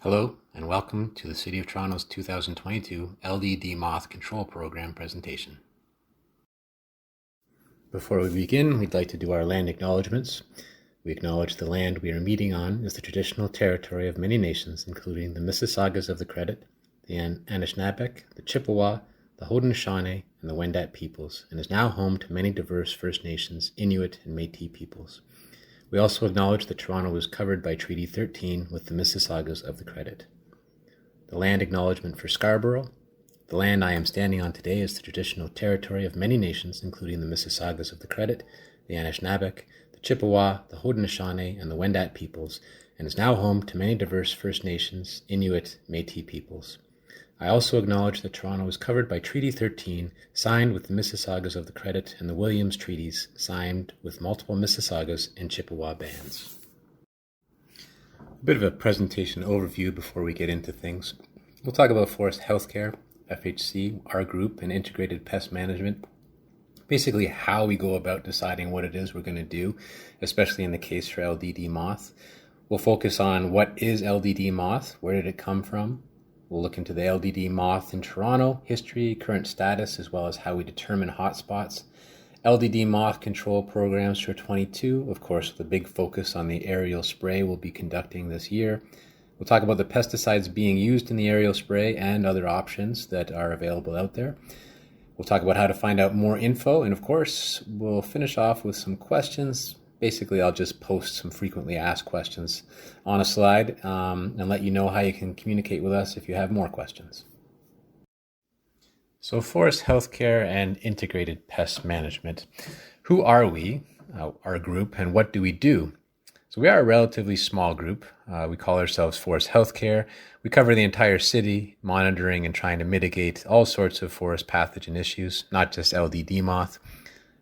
Hello, and welcome to the City of Toronto's 2022 LDD Moth Control Program presentation. Before we begin, we'd like to do our land acknowledgements. We acknowledge the land we are meeting on is the traditional territory of many nations, including the Mississaugas of the Credit, the Anishinaabeg, the Chippewa, the Haudenosaunee, and the Wendat peoples, and is now home to many diverse First Nations, Inuit, and Métis peoples. We also acknowledge that Toronto was covered by Treaty 13 with the Mississaugas of the Credit. The land acknowledgement for Scarborough. The land I am standing on today is the traditional territory of many nations, including the Mississaugas of the Credit, the Anishinaabeg, the Chippewa, the Haudenosaunee, and the Wendat peoples, and is now home to many diverse First Nations, Inuit, Métis peoples. I also acknowledge that Toronto is covered by Treaty 13, signed with the Mississaugas of the Credit, and the Williams Treaties, signed with multiple Mississaugas and Chippewa bands. A bit of a presentation overview before we get into things. We'll talk about Forest Healthcare, FHC, our group, and integrated pest management. Basically how we go about deciding what it is we're going to do, especially in the case for LDD moth. We'll focus on what is LDD moth, where did it come from. We'll look into the LDD moth in Toronto, history, current status, as well as how we determine hotspots. LDD moth control programs for 22, of course, with a big focus on the aerial spray we'll be conducting this year. We'll talk about the pesticides being used in the aerial spray and other options that are available out there. We'll talk about how to find out more info, and of course, we'll finish off with some questions. Basically, I'll just post some frequently asked questions on a slide and let you know how you can communicate with us if you have more questions. So Forest Healthcare and Integrated Pest Management. Who are we, our group, and what do we do? So we are a relatively small group. We call ourselves Forest Healthcare. We cover the entire city, monitoring and trying to mitigate all sorts of forest pathogen issues, not just LDD moth.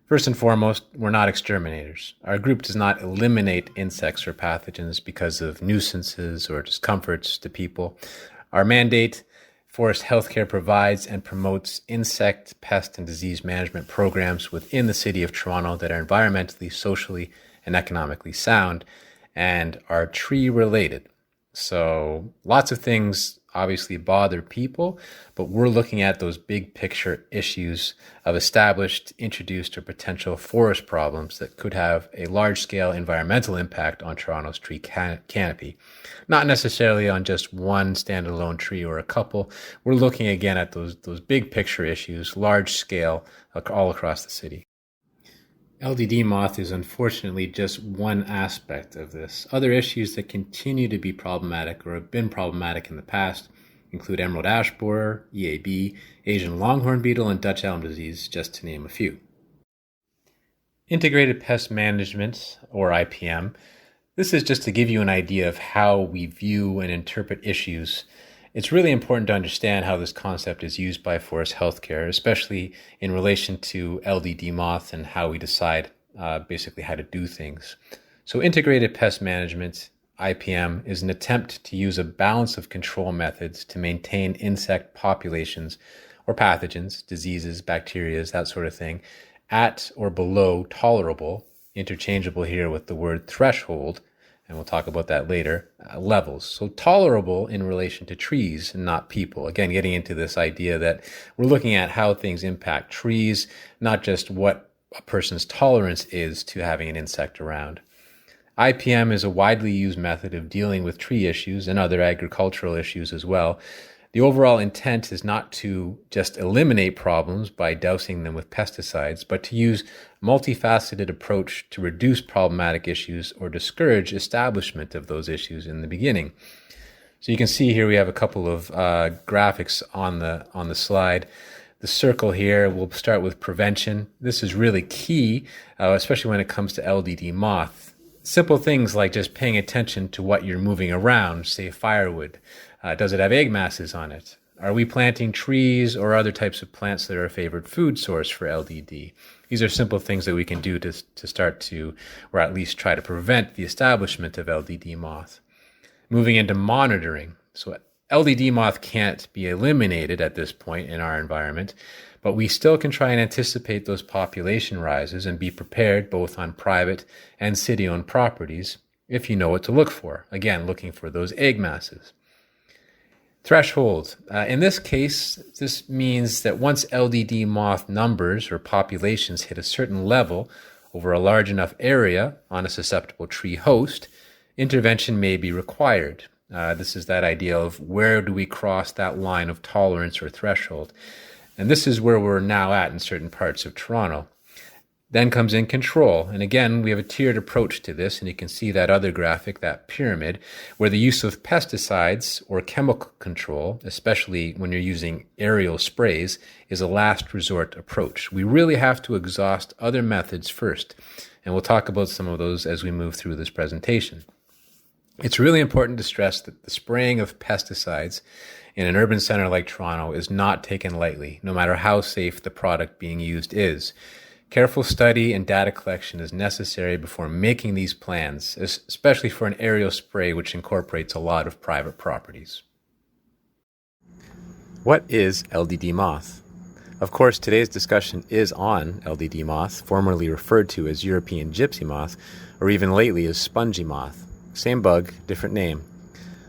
First and foremost, we're not exterminators. Our group does not eliminate insects or pathogens because of nuisances or discomforts to people. Our mandate, Forest Healthcare provides and promotes insect, pest, and disease management programs within the City of Toronto that are environmentally, socially, and economically sound and are tree related. So lots of things obviously bother people, but we're looking at those big picture issues of established, introduced, or potential forest problems that could have a large-scale environmental impact on Toronto's tree canopy. Not necessarily on just one standalone tree or a couple. We're looking again at those big picture issues, large scale, all across the city. LDD moth is unfortunately just one aspect of this. Other issues that continue to be problematic or have been problematic in the past include emerald ash borer, EAB, Asian longhorn beetle, and Dutch elm disease, just to name a few. Integrated Pest Management, or IPM. This is just to give you an idea of how we view and interpret issues. It's really important to understand how this concept is used by Forest Healthcare, especially in relation to LDD moth and how we decide basically how to do things. So Integrated Pest Management, IPM, is an attempt to use a balance of control methods to maintain insect populations or pathogens, diseases, bacteria, that sort of thing, at or below tolerable, interchangeable here with the word threshold, and we'll talk about that later, levels. So tolerable in relation to trees and not people. Again, getting into this idea that we're looking at how things impact trees, not just what a person's tolerance is to having an insect around. IPM is a widely used method of dealing with tree issues and other agricultural issues as well. The overall intent is not to just eliminate problems by dousing them with pesticides, but to use a multifaceted approach to reduce problematic issues or discourage establishment of those issues in the beginning. So you can see here we have a couple of graphics on the slide. The circle here, we'll start with prevention. This is really key, especially when it comes to LDD moth. Simple things like just paying attention to what you're moving around, say firewood. Does it have egg masses on it? Are we planting trees or other types of plants that are a favored food source for LDD? These are simple things that we can do to start to, or at least try to prevent the establishment of LDD moth. Moving into monitoring. So LDD moth can't be eliminated at this point in our environment, but we still can try and anticipate those population rises and be prepared both on private and city-owned properties if you know what to look for. Again, looking for those egg masses. Threshold. In this case, this means that once LDD moth numbers or populations hit a certain level over a large enough area on a susceptible tree host, intervention may be required. This is that idea of where do we cross that line of tolerance or threshold. And this is where we're now at in certain parts of Toronto. Then comes in control. And again, we have a tiered approach to this, and you can see that other graphic, that pyramid, where the use of pesticides or chemical control, especially when you're using aerial sprays, is a last resort approach. We really have to exhaust other methods first, and we'll talk about some of those as we move through this presentation. It's really important to stress that the spraying of pesticides in an urban center like Toronto is not taken lightly, no matter how safe the product being used is. Careful study and data collection is necessary before making these plans, especially for an aerial spray which incorporates a lot of private properties. What is LDD moth? Of course, today's discussion is on LDD moth, formerly referred to as European gypsy moth, or even lately as spongy moth. Same bug, different name.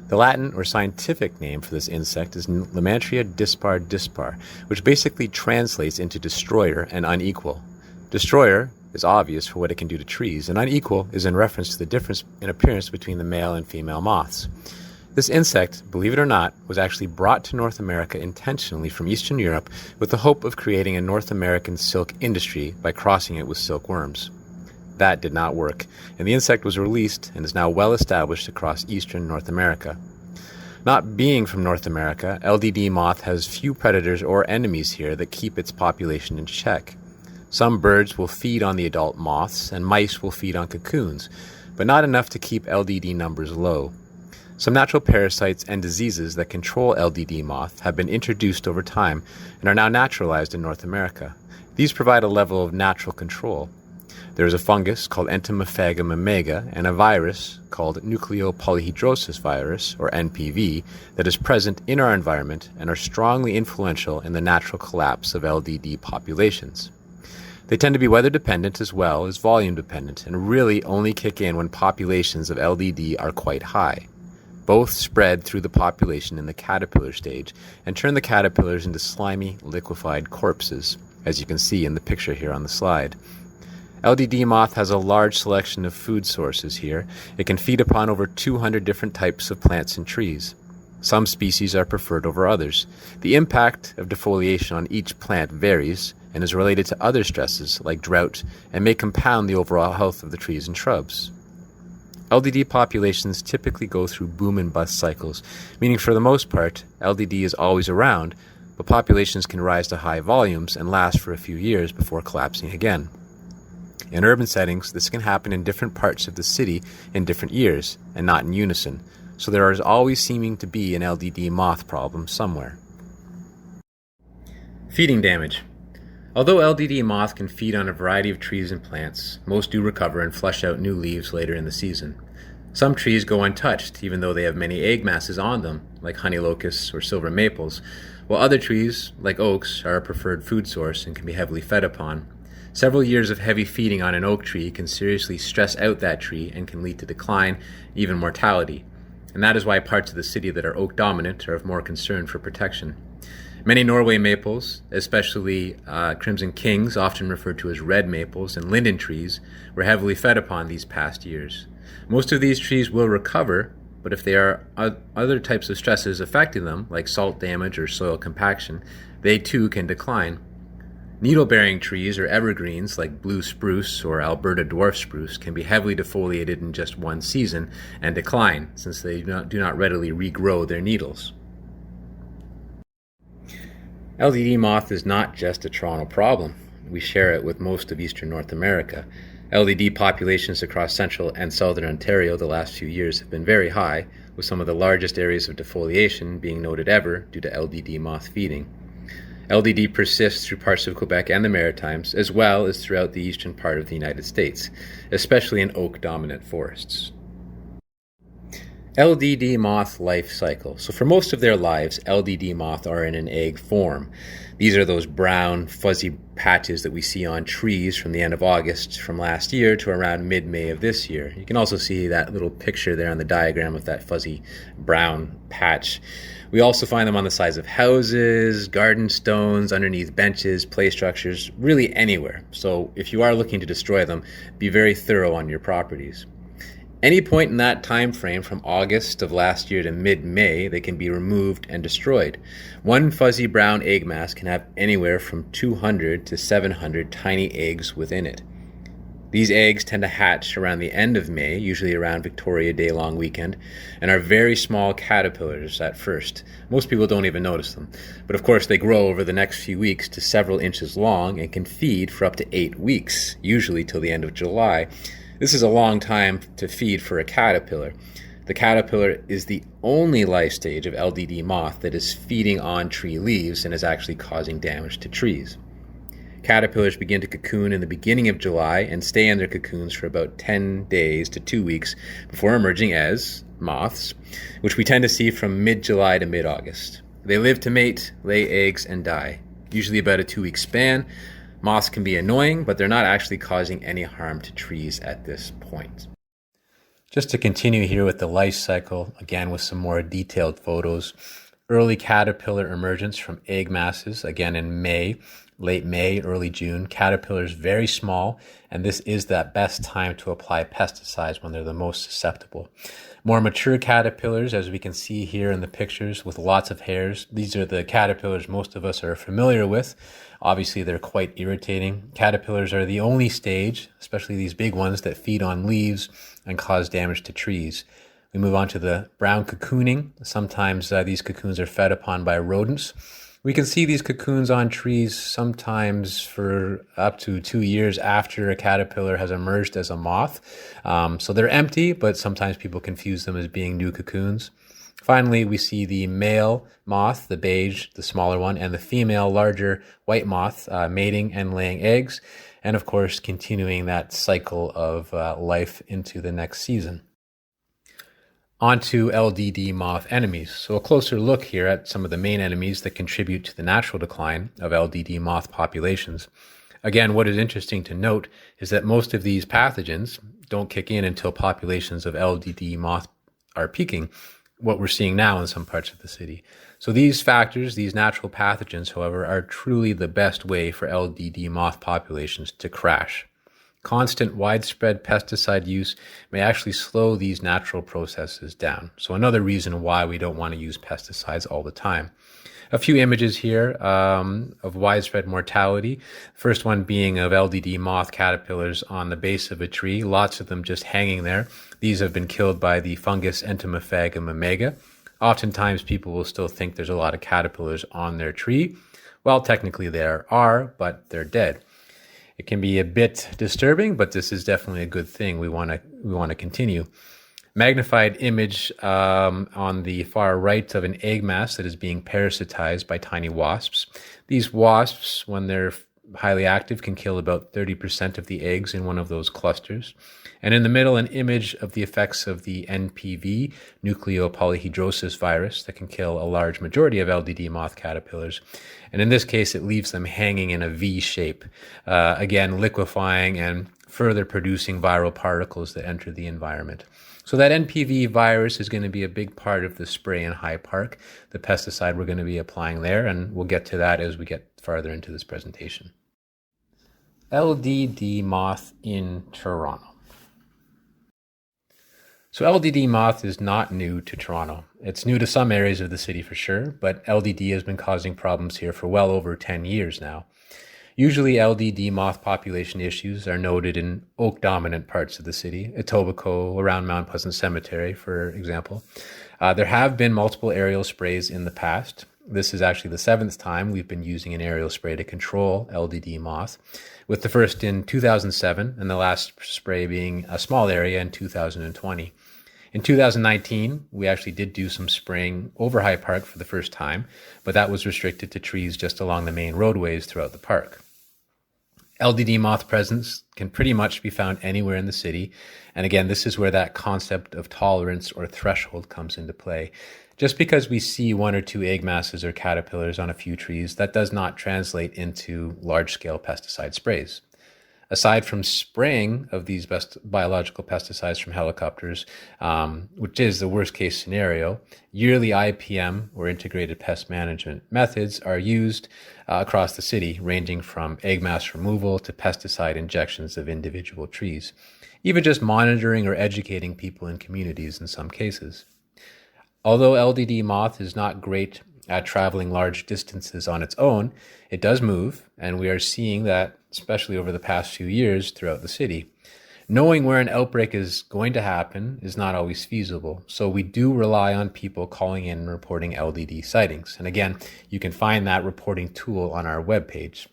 The Latin or scientific name for this insect is Lymantria dispar dispar, which basically translates into destroyer and unequal. Destroyer is obvious for what it can do to trees, and unequal is in reference to the difference in appearance between the male and female moths. This insect, believe it or not, was actually brought to North America intentionally from Eastern Europe with the hope of creating a North American silk industry by crossing it with silkworms. That did not work, and the insect was released and is now well established across Eastern North America. Not being from North America, LDD moth has few predators or enemies here that keep its population in check. Some birds will feed on the adult moths, and mice will feed on cocoons, but not enough to keep LDD numbers low. Some natural parasites and diseases that control LDD moth have been introduced over time and are now naturalized in North America. These provide a level of natural control. There is a fungus called Entomophagum omega and a virus called nucleopolyhedrosis virus, or NPV, that is present in our environment and are strongly influential in the natural collapse of LDD populations. They tend to be weather dependent as well as volume dependent and really only kick in when populations of LDD are quite high. Both spread through the population in the caterpillar stage and turn the caterpillars into slimy, liquefied corpses, as you can see in the picture here on the slide. LDD moth has a large selection of food sources here. It can feed upon over 200 different types of plants and trees. Some species are preferred over others. The impact of defoliation on each plant varies and is related to other stresses like drought and may compound the overall health of the trees and shrubs. LDD populations typically go through boom and bust cycles, meaning for the most part, LDD is always around, but populations can rise to high volumes and last for a few years before collapsing again. In urban settings, this can happen in different parts of the city in different years, and not in unison, so there is always seeming to be an LDD moth problem somewhere. Feeding damage. Although LDD moth can feed on a variety of trees and plants, most do recover and flush out new leaves later in the season. Some trees go untouched, even though they have many egg masses on them, like honey locusts or silver maples, while other trees, like oaks, are a preferred food source and can be heavily fed upon. Several years of heavy feeding on an oak tree can seriously stress out that tree and can lead to decline, even mortality. And that is why parts of the city that are oak dominant are of more concern for protection. Many Norway maples, especially Crimson Kings, often referred to as red maples, and linden trees, were heavily fed upon these past years. Most of these trees will recover, but if there are other types of stresses affecting them, like salt damage or soil compaction, they too can decline. Needle-bearing trees or evergreens like blue spruce or Alberta dwarf spruce can be heavily defoliated in just one season and decline, since they do not readily regrow their needles. LDD moth is not just a Toronto problem. We share it with most of Eastern North America. LDD populations across central and southern Ontario the last few years have been very high, with some of the largest areas of defoliation being noted ever due to LDD moth feeding. LDD persists through parts of Quebec and the Maritimes, as well as throughout the eastern part of the United States, especially in oak-dominant forests. LDD moth life cycle. So for most of their lives, LDD moth are in an egg form. These are those brown, fuzzy patches that we see on trees from the end of August from last year to around mid-May of this year. You can also see that little picture there on the diagram of that fuzzy brown patch. We also find them on the sides of houses, garden stones, underneath benches, play structures, really anywhere. So if you are looking to destroy them, be very thorough on your properties. Any point in that time frame from August of last year to mid-May, they can be removed and destroyed. One fuzzy brown egg mass can have anywhere from 200 to 700 tiny eggs within it. These eggs tend to hatch around the end of May, usually around Victoria Day long weekend, and are very small caterpillars at first. Most people don't even notice them. But of course they grow over the next few weeks to several inches long and can feed for up to 8 weeks, usually till the end of July. This is a long time to feed for a caterpillar. The caterpillar is the only life stage of LDD moth that is feeding on tree leaves and is actually causing damage to trees. Caterpillars begin to cocoon in the beginning of July and stay in their cocoons for about 10 days to 2 weeks before emerging as moths, which we tend to see from mid-July to mid-August. They live to mate, lay eggs, and die, usually about a 2-week span. Moths can be annoying, but they're not actually causing any harm to trees at this point. Just to continue here with the life cycle, again with some more detailed photos. Early caterpillar emergence from egg masses, again in May, late May, early June. Caterpillars very small, and this is that best time to apply pesticides when they're the most susceptible. More mature caterpillars, as we can see here in the pictures, with lots of hairs. These are the caterpillars most of us are familiar with. Obviously, they're quite irritating. Caterpillars are the only stage, especially these big ones, that feed on leaves and cause damage to trees. We move on to the brown cocooning. Sometimes these cocoons are fed upon by rodents. We can see these cocoons on trees sometimes for up to 2 years after a caterpillar has emerged as a moth. So they're empty, but sometimes people confuse them as being new cocoons. Finally, we see the male moth, the beige, the smaller one, and the female, larger white moth mating and laying eggs, and of course, continuing that cycle of life into the next season. On to LDD moth enemies. So a closer look here at some of the main enemies that contribute to the natural decline of LDD moth populations. Again, what is interesting to note is that most of these pathogens don't kick in until populations of LDD moth are peaking, what we're seeing now in some parts of the city. So these factors, these natural pathogens, however, are truly the best way for LDD moth populations to crash. Constant widespread pesticide use may actually slow these natural processes down. So another reason why we don't want to use pesticides all the time. A few images here of widespread mortality. First one being of LDD moth caterpillars on the base of a tree, lots of them just hanging there. These have been killed by the fungus Entomophagum omega. Oftentimes people will still think there's a lot of caterpillars on their tree. Well, technically there are, but they're dead. It can be a bit disturbing, but this is definitely a good thing. We want to continue. Magnified image on the far right of an egg mass that is being parasitized by tiny wasps. These wasps, when they're highly active, can kill about 30% of the eggs in one of those clusters. And in the middle, an image of the effects of the NPV, nucleopolyhedrosis virus, that can kill a large majority of LDD moth caterpillars. And in this case, it leaves them hanging in a V shape, again, liquefying and further producing viral particles that enter the environment. So that NPV virus is going to be a big part of the spray in High Park, the pesticide we're going to be applying there, and we'll get to that as we get farther into this presentation. LDD moth in Toronto. So LDD moth is not new to Toronto. It's new to some areas of the city for sure, but LDD has been causing problems here for well over 10 years now. Usually LDD moth population issues are noted in oak-dominant parts of the city, Etobicoke, around Mount Pleasant Cemetery, for example. There have been multiple aerial sprays in the past. This is actually the 7th time we've been using an aerial spray to control LDD moth, with the first in 2007 and the last spray being a small area in 2020. In 2019, we actually did do some spraying over High Park for the first time, but that was restricted to trees just along the main roadways throughout the park. LDD moth presence can pretty much be found anywhere in the city. And again, this is where that concept of tolerance or threshold comes into play. Just because we see one or two egg masses or caterpillars on a few trees, that does not translate into large-scale pesticide sprays. Aside from spraying of these biological pesticides from helicopters, which is the worst case scenario, yearly IPM or integrated pest management methods are used across the city, ranging from egg mass removal to pesticide injections of individual trees, even just monitoring or educating people in communities in some cases. Although LDD moth is not great at traveling large distances on its own, it does move, and we are seeing that, especially over the past few years, throughout the city. Knowing where an outbreak is going to happen is not always feasible, so we do rely on people calling in and reporting LDD sightings. And again, you can find that reporting tool on our webpage.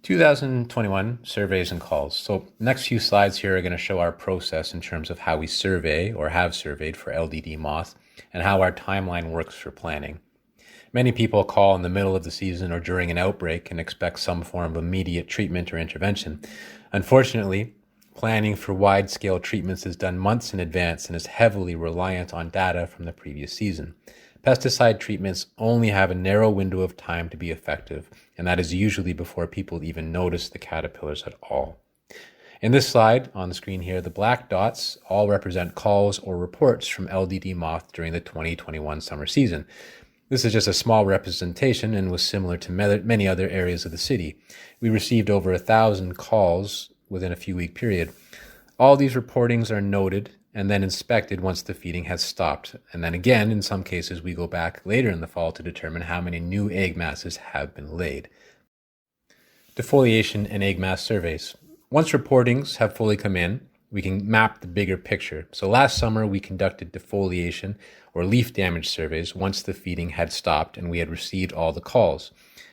2021 surveys and calls. So next few slides here are going to show our process in terms of how we survey or have surveyed for LDD moth and how our timeline works for planning. Many people call in the middle of the season or during an outbreak and expect some form of immediate treatment or intervention. Unfortunately, planning for wide-scale treatments is done months in advance and is heavily reliant on data from the previous season. Pesticide treatments only have a narrow window of time to be effective, and that is usually before people even notice the caterpillars at all. In this slide on the screen here, the black dots all represent calls or reports from LDD moth during the 2021 summer season. This is just a small representation and was similar to many other areas of the city. We received over 1,000 calls within a few-week period. All these reportings are noted and then inspected once the feeding has stopped. And then again, in some cases, we go back later in the fall to determine how many new egg masses have been laid. Defoliation and egg mass surveys. Once reportings have fully come in, we can map the bigger picture. So last summer, we conducted defoliation or leaf damage surveys once the feeding had stopped and we had received all the calls.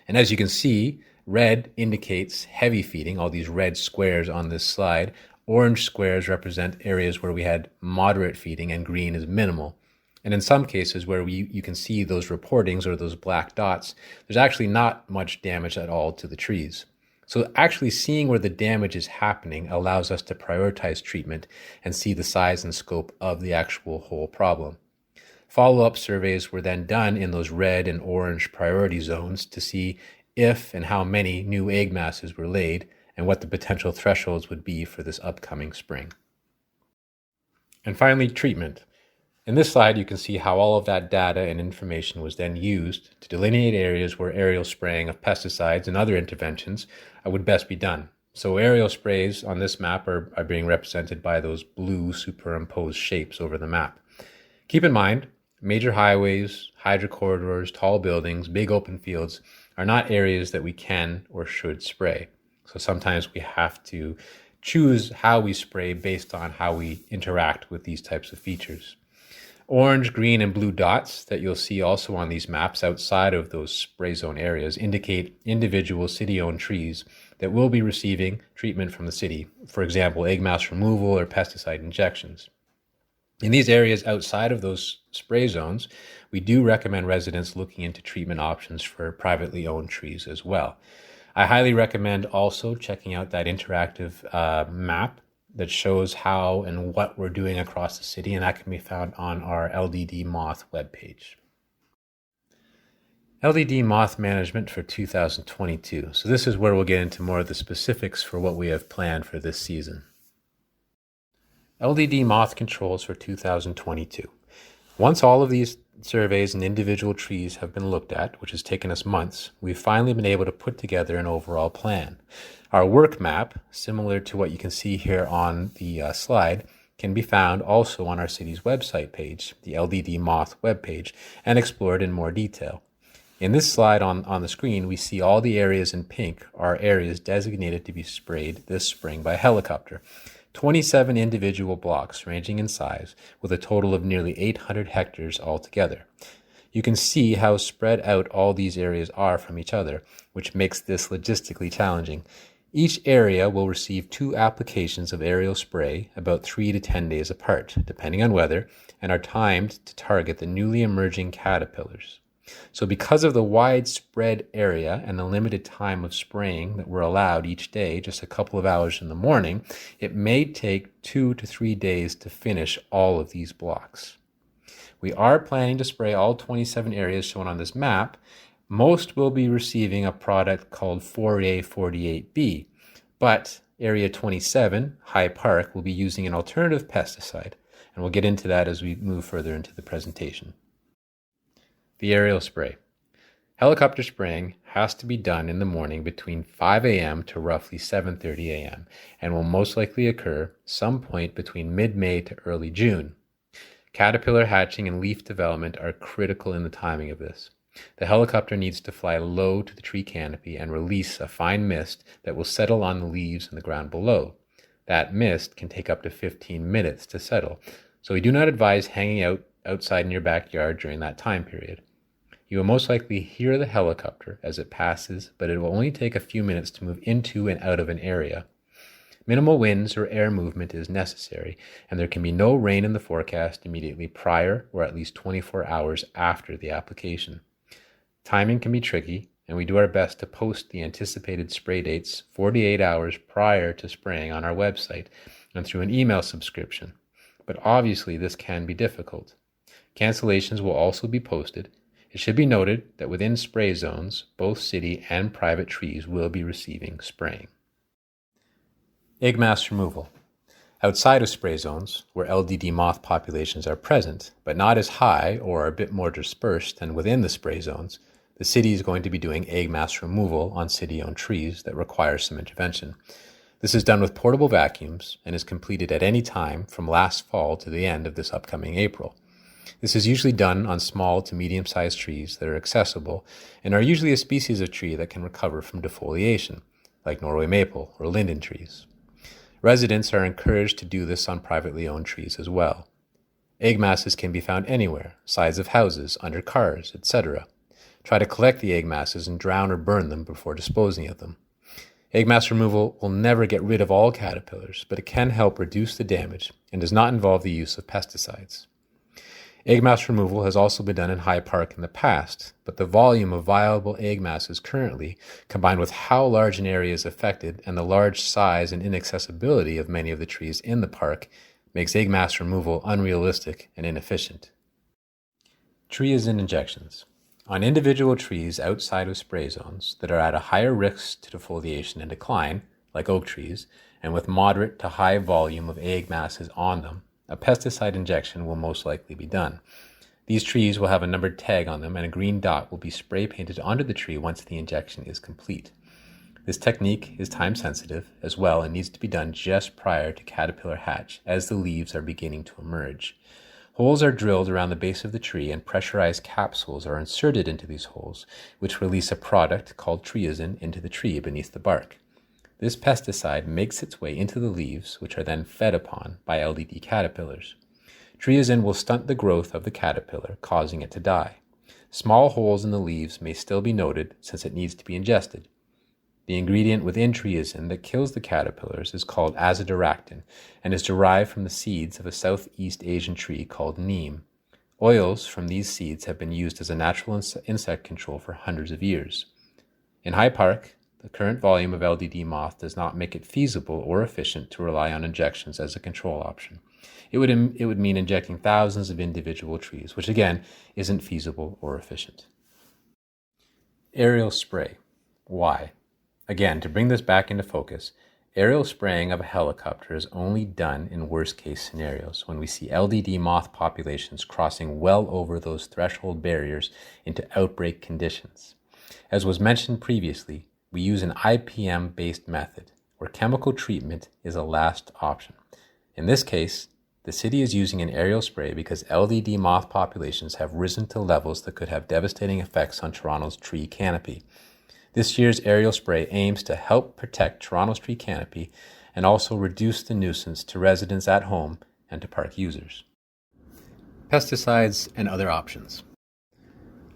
And as you can see, red indicates heavy feeding, all these red squares on this slide. Orange squares represent areas where we had moderate feeding and green is minimal. And in some cases where you can see those reportings or those black dots, there's actually not much damage at all to the trees. So actually seeing where the damage is happening allows us to prioritize treatment and see the size and scope of the actual whole problem. Follow-up surveys were then done in those red and orange priority zones to see if and how many new egg masses were laid and what the potential thresholds would be for this upcoming spring. And finally, treatment. In this slide, you can see how all of that data and information was then used to delineate areas where aerial spraying of pesticides and other interventions would best be done. So aerial sprays on this map are being represented by those blue superimposed shapes over the map. Keep in mind, major highways, hydro corridors, tall buildings, big open fields are not areas that we can or should spray. So sometimes we have to choose how we spray based on how we interact with these types of features. Orange, green, and blue dots that you'll see also on these maps outside of those spray zone areas indicate individual city-owned trees that will be receiving treatment from the city, for example, egg mass removal or pesticide injections. In these areas outside of those spray zones, we do recommend residents looking into treatment options for privately owned trees as well. I highly recommend also checking out that interactive map that shows how and what we're doing across the city, and that can be found on our LDD moth webpage. LDD moth management for 2022. So this is where we'll get into more of the specifics for what we have planned for this season. LDD moth controls for 2022. Once all of these surveys and individual trees have been looked at, which has taken us months, we've finally been able to put together an overall plan. Our work map, similar to what you can see here on the slide, can be found also on our city's website page, the LDD Moth webpage, and explored in more detail. In this slide on the screen, we see all the areas in pink are areas designated to be sprayed this spring by helicopter. 27 individual blocks ranging in size with a total of nearly 800 hectares altogether. You can see how spread out all these areas are from each other, which makes this logistically challenging. Each area will receive 2 applications of aerial spray about 3 to 10 days apart, depending on weather, and are timed to target the newly emerging caterpillars. So because of the widespread area and the limited time of spraying that we're allowed each day, just a couple of hours in the morning, it may take 2 to 3 days to finish all of these blocks. We are planning to spray all 27 areas shown on this map. Most will be receiving a product called 4A48B, but Area 27, High Park, will be using an alternative pesticide, and we'll get into that as we move further into the presentation. The aerial spray. Helicopter spraying has to be done in the morning between 5 a.m. to roughly 7:30 a.m. and will most likely occur some point between mid-May to early June. Caterpillar hatching and leaf development are critical in the timing of this. The helicopter needs to fly low to the tree canopy and release a fine mist that will settle on the leaves and the ground below. That mist can take up to 15 minutes to settle, so we do not advise hanging outside in your backyard during that time period. You will most likely hear the helicopter as it passes, but it will only take a few minutes to move into and out of an area. Minimal winds or air movement is necessary, and there can be no rain in the forecast immediately prior or at least 24 hours after the application. Timing can be tricky, and we do our best to post the anticipated spray dates 48 hours prior to spraying on our website and through an email subscription. But obviously this can be difficult. Cancellations will also be posted. It should be noted that within spray zones, both city and private trees will be receiving spraying. Egg mass removal. Outside of spray zones, where LDD moth populations are present, but not as high or a bit more dispersed than within the spray zones, the city is going to be doing egg mass removal on city-owned trees that require some intervention. This is done with portable vacuums and is completed at any time from last fall to the end of this upcoming April. This is usually done on small to medium-sized trees that are accessible and are usually a species of tree that can recover from defoliation, like Norway maple or linden trees. Residents are encouraged to do this on privately owned trees as well. Egg masses can be found anywhere, sides of houses, under cars, etc. Try to collect the egg masses and drown or burn them before disposing of them. Egg mass removal will never get rid of all caterpillars, but it can help reduce the damage and does not involve the use of pesticides. Egg mass removal has also been done in High Park in the past, but the volume of viable egg masses currently, combined with how large an area is affected and the large size and inaccessibility of many of the trees in the park, makes egg mass removal unrealistic and inefficient. Triazin injections. On individual trees outside of spray zones that are at a higher risk to defoliation and decline, like oak trees, and with moderate to high volume of egg masses on them, a pesticide injection will most likely be done. These trees will have a numbered tag on them and a green dot will be spray painted onto the tree once the injection is complete. This technique is time sensitive as well and needs to be done just prior to caterpillar hatch as the leaves are beginning to emerge. Holes are drilled around the base of the tree and pressurized capsules are inserted into these holes, which release a product called triazin into the tree beneath the bark. This pesticide makes its way into the leaves, which are then fed upon by LDD caterpillars. Triazin will stunt the growth of the caterpillar, causing it to die. Small holes in the leaves may still be noted since it needs to be ingested. The ingredient within triazin that kills the caterpillars is called azadirachtin and is derived from the seeds of a Southeast Asian tree called neem. Oils from these seeds have been used as a natural insect control for hundreds of years. In High Park, the current volume of LDD moth does not make it feasible or efficient to rely on injections as a control option. It would mean injecting thousands of individual trees, which again isn't feasible or efficient. Aerial spray. Why? Again, to bring this back into focus, aerial spraying of a helicopter is only done in worst-case scenarios when we see LDD moth populations crossing well over those threshold barriers into outbreak conditions. As was mentioned previously, we use an IPM-based method, where chemical treatment is a last option. In this case, the city is using an aerial spray because LDD moth populations have risen to levels that could have devastating effects on Toronto's tree canopy. This year's aerial spray aims to help protect Toronto's tree canopy and also reduce the nuisance to residents at home and to park users. Pesticides and other options.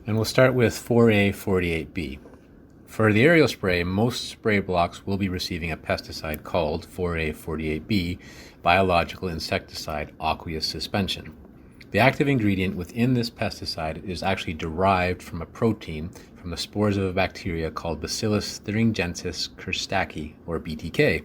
And we'll start with 4A48B. For the aerial spray, most spray blocks will be receiving a pesticide called 4A48B, biological insecticide aqueous suspension. The active ingredient within this pesticide is actually derived from a protein from the spores of a bacteria called Bacillus thuringiensis kerstaki, or BTK.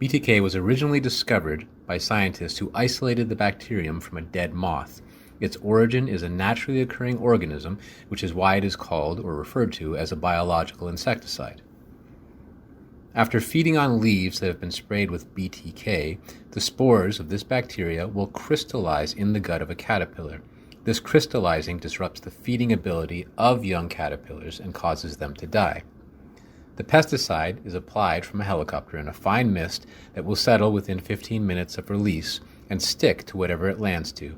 BTK was originally discovered by scientists who isolated the bacterium from a dead moth. Its origin is a naturally occurring organism, which is why it is called or referred to as a biological insecticide. After feeding on leaves that have been sprayed with BTK, the spores of this bacteria will crystallize in the gut of a caterpillar. This crystallizing disrupts the feeding ability of young caterpillars and causes them to die. The pesticide is applied from a helicopter in a fine mist that will settle within 15 minutes of release and stick to whatever it lands to.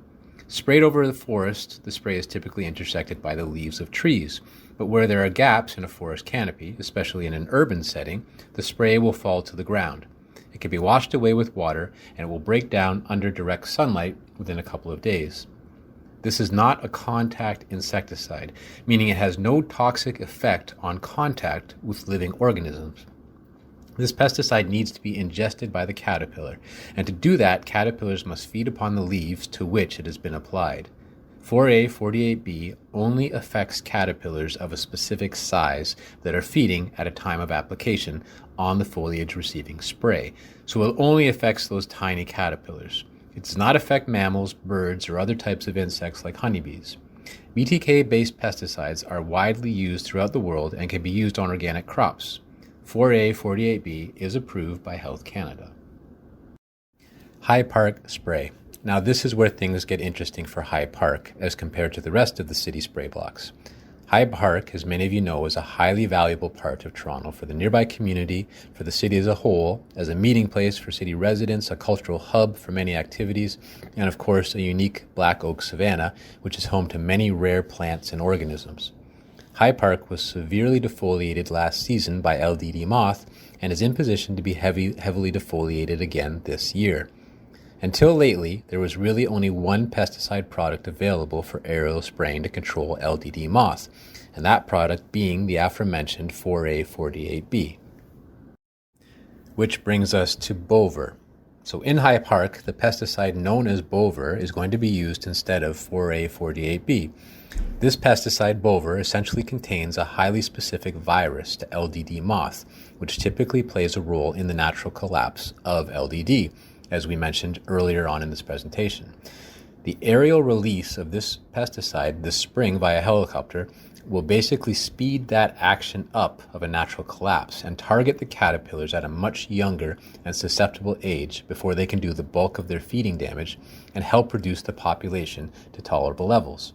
Sprayed over the forest, the spray is typically intersected by the leaves of trees, but where there are gaps in a forest canopy, especially in an urban setting, the spray will fall to the ground. It can be washed away with water, and it will break down under direct sunlight within a couple of days. This is not a contact insecticide, meaning it has no toxic effect on contact with living organisms. This pesticide needs to be ingested by the caterpillar, and to do that, caterpillars must feed upon the leaves to which it has been applied. 4A48B only affects caterpillars of a specific size that are feeding at a time of application on the foliage receiving spray, so it only affects those tiny caterpillars. It does not affect mammals, birds, or other types of insects like honeybees. BTK-based pesticides are widely used throughout the world and can be used on organic crops. 4A48B is approved by Health Canada. High Park Spray. Now this is where things get interesting for High Park as compared to the rest of the city spray blocks. High Park, as many of you know, is a highly valuable part of Toronto for the nearby community, for the city as a whole, as a meeting place for city residents, a cultural hub for many activities, and of course a unique black oak savanna, which is home to many rare plants and organisms. High Park was severely defoliated last season by LDD moth and is in position to be heavily defoliated again this year. Until lately, there was really only one pesticide product available for aerial spraying to control LDD moth, and that product being the aforementioned 4A48B. Which brings us to Bover. So in High Park, the pesticide known as Bover is going to be used instead of 4A48B. This pesticide, Bover, essentially contains a highly specific virus to LDD moth, which typically plays a role in the natural collapse of LDD, as we mentioned earlier on in this presentation. The aerial release of this pesticide this spring via helicopter will basically speed that action up of a natural collapse and target the caterpillars at a much younger and susceptible age before they can do the bulk of their feeding damage and help reduce the population to tolerable levels.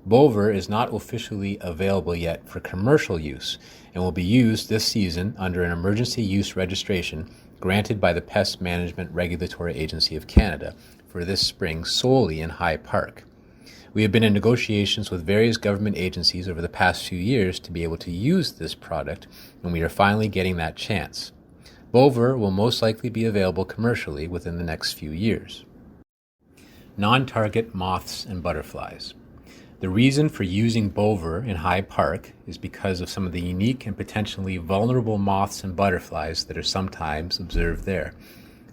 Bover is not officially available yet for commercial use and will be used this season under an emergency use registration granted by the Pest Management Regulatory Agency of Canada for this spring solely in High Park. We have been in negotiations with various government agencies over the past few years to be able to use this product, and we are finally getting that chance. Bover will most likely be available commercially within the next few years. Non-target moths and butterflies. The reason for using Bover in High Park is because of some of the unique and potentially vulnerable moths and butterflies that are sometimes observed there.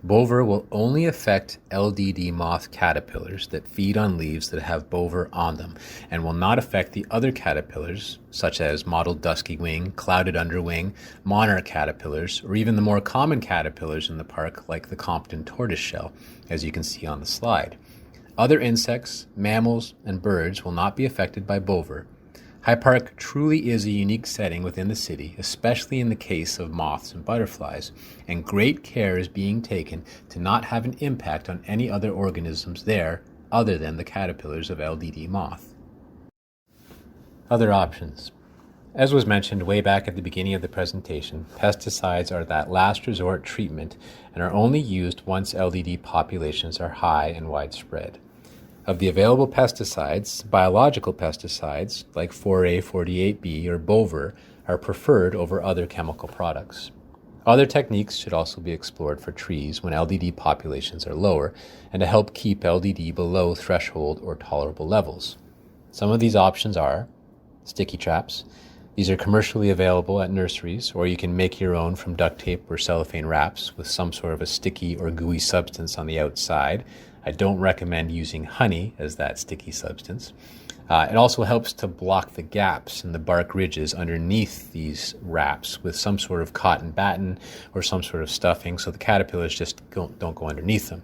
Bover will only affect LDD moth caterpillars that feed on leaves that have Bover on them and will not affect the other caterpillars, such as mottled dusky wing, clouded underwing, monarch caterpillars, or even the more common caterpillars in the park like the Compton tortoiseshell, as you can see on the slide. Other insects, mammals, and birds will not be affected by Bover. High Park truly is a unique setting within the city, especially in the case of moths and butterflies, and great care is being taken to not have an impact on any other organisms there other than the caterpillars of LDD moth. Other options. As was mentioned way back at the beginning of the presentation, pesticides are that last resort treatment and are only used once LDD populations are high and widespread. Of the available pesticides, biological pesticides like 4A48B or Bover are preferred over other chemical products. Other techniques should also be explored for trees when LDD populations are lower and to help keep LDD below threshold or tolerable levels. Some of these options are sticky traps. These are commercially available at nurseries, or you can make your own from duct tape or cellophane wraps with some sort of a sticky or gooey substance on the outside, I don't recommend using honey as that sticky substance. It also helps to block the gaps in the bark ridges underneath these wraps with some sort of cotton batten or some sort of stuffing so the caterpillars just don't go underneath them.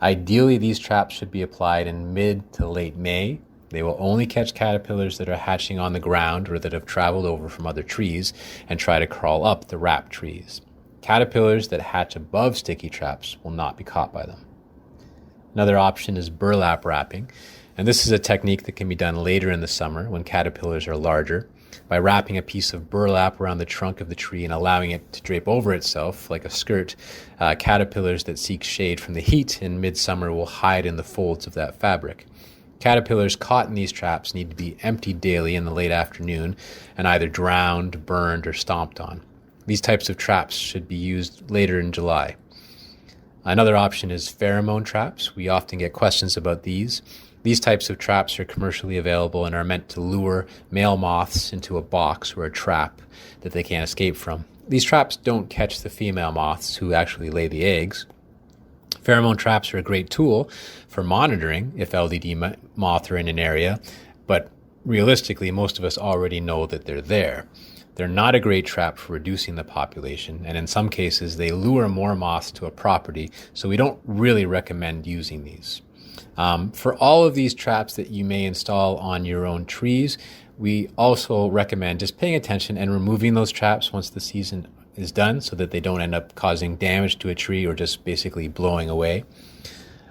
Ideally, these traps should be applied in mid to late May. They will only catch caterpillars that are hatching on the ground or that have traveled over from other trees and try to crawl up the wrap trees. Caterpillars that hatch above sticky traps will not be caught by them. Another option is burlap wrapping, and this is a technique that can be done later in the summer when caterpillars are larger. By wrapping a piece of burlap around the trunk of the tree and allowing it to drape over itself like a skirt, caterpillars that seek shade from the heat in midsummer will hide in the folds of that fabric. Caterpillars caught in these traps need to be emptied daily in the late afternoon and either drowned, burned, or stomped on. These types of traps should be used later in July. Another option is pheromone traps. We often get questions about these. These types of traps are commercially available and are meant to lure male moths into a box or a trap that they can't escape from. These traps don't catch the female moths who actually lay the eggs. Pheromone traps are a great tool for monitoring if LDD moths are in an area, but realistically, most of us already know that they're there. They're not a great trap for reducing the population, and in some cases, they lure more moths to a property, so we don't really recommend using these. For all of these traps that you may install on your own trees, we also recommend just paying attention and removing those traps once the season is done so that they don't end up causing damage to a tree or just basically blowing away.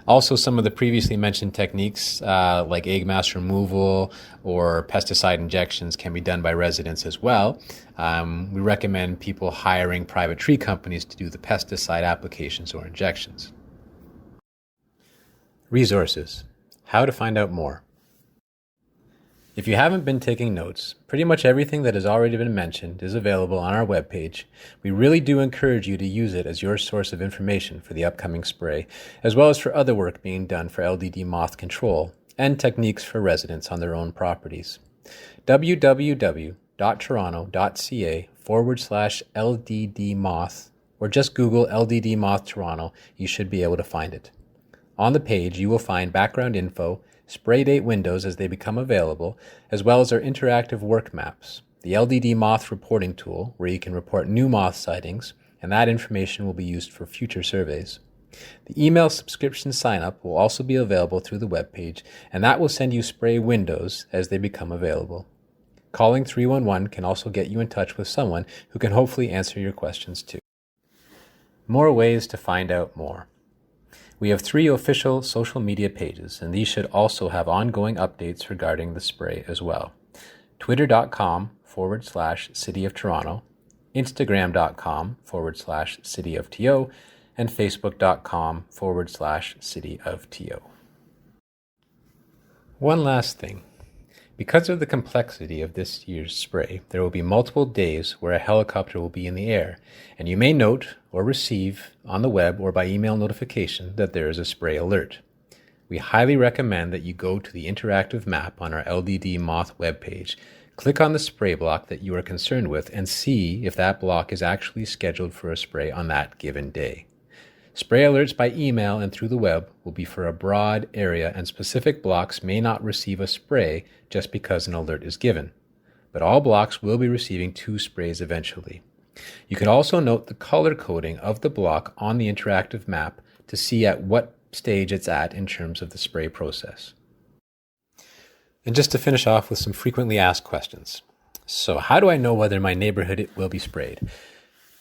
Also, some of the previously mentioned techniques like egg mass removal or pesticide injections can be done by residents as well. We recommend people hiring private tree companies to do the pesticide applications or injections. Resources. How to find out more. If you haven't been taking notes, pretty much everything that has already been mentioned is available on our webpage. We really do encourage you to use it as your source of information for the upcoming spray, as well as for other work being done for LDD moth control and techniques for residents on their own properties. www.toronto.ca/LDD moth, or just Google LDD moth Toronto, you should be able to find it. On the page, you will find background info, spray date windows as they become available, as well as our interactive work maps, the LDD moth reporting tool, where you can report new moth sightings, and that information will be used for future surveys. The email subscription sign-up will also be available through the webpage, and that will send you spray windows as they become available. Calling 311 can also get you in touch with someone who can hopefully answer your questions too. More ways to find out more. We have 3 official social media pages, and these should also have ongoing updates regarding the spray as well. Twitter.com/City of Toronto, Instagram.com/City of TO, and Facebook.com/City of TO. One last thing. Because of the complexity of this year's spray, there will be multiple days where a helicopter will be in the air, and you may note or receive on the web or by email notification that there is a spray alert. We highly recommend that you go to the interactive map on our LDD moth webpage, click on the spray block that you are concerned with, and see if that block is actually scheduled for a spray on that given day. Spray alerts by email and through the web will be for a broad area, and specific blocks may not receive a spray just because an alert is given. But all blocks will be receiving 2 sprays eventually. You can also note the color coding of the block on the interactive map to see at what stage it's at in terms of the spray process. And just to finish off with some frequently asked questions. So how do I know whether my neighborhood will be sprayed?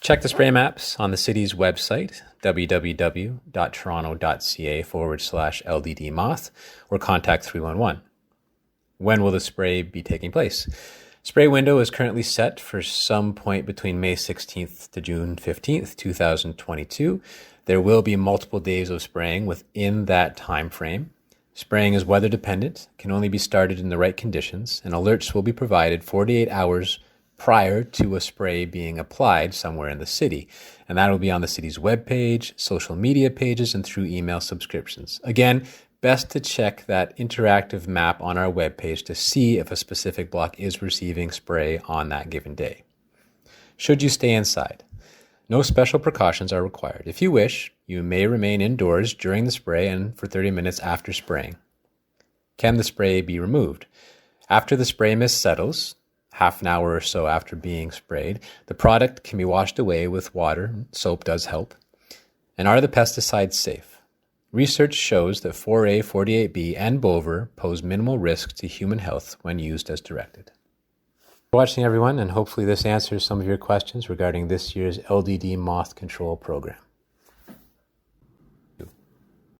Check the spray maps on the city's website, www.toronto.ca/LDD moth, or contact 311. When will the spray be taking place? Spray window is currently set for some point between May 16th to June 15th, 2022. There will be multiple days of spraying within that time frame. Spraying is weather dependent, can only be started in the right conditions, and alerts will be provided 48 hours prior to a spray being applied somewhere in the city. And that will be on the city's webpage, social media pages, and through email subscriptions. Again, best to check that interactive map on our webpage to see if a specific block is receiving spray on that given day. Should you stay inside? No special precautions are required. If you wish, you may remain indoors during the spray and for 30 minutes after spraying. Can the spray be removed? After the spray mist settles, half an hour or so after being sprayed, the product can be washed away with water. Soap does help. And are the pesticides safe? Research shows that 4A, 48B, and Bover pose minimal risk to human health when used as directed. Thanks for watching, everyone, and hopefully this answers some of your questions regarding this year's LDD moth control program.